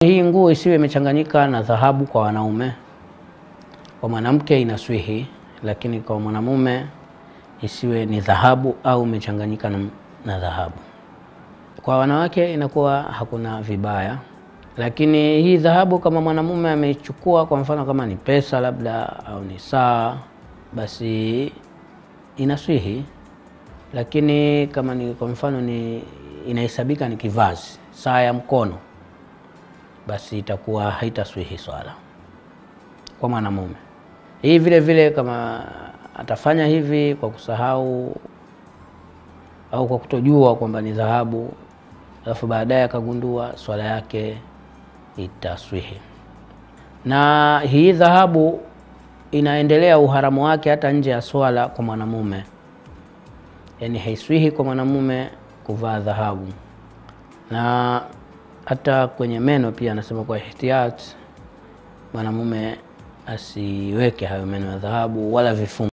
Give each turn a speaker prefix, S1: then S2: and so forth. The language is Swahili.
S1: Hii nguo isiwe imechanganyika na dhahabu kwa wanaume. Kwa mwanamke inaswihi, lakini kwa mwanamume isiwe ni dhahabu au imechanganyika na dhahabu. Kwa wanawake inakuwa hakuna vibaya, lakini hii dhahabu kama mwanamume ameichukua, kwa mfano kama ni pesa labda au ni saa, basi inaswihi. Lakini kama ni kwa mfano ni inahesabika ni kivazi, saa ya mkono, basi itakuwa haitaswihi swala kwa mwanamume. Hii vile vile kama atafanya hivi kwa kusahau au kwa kutojua kwamba ni dhahabu, alafu baadaye akagundua, swala yake itaswihi. Na hii dhahabu inaendelea uharamu wake hata nje ya swala kwa mwanamume. Yani haiswihi kwa mwanamume kuvaa dhahabu. Na hata kwenye meno pia anasema kwa ihtiyat mwanamume asiweke hayo meno ya dhahabu wala vifungo.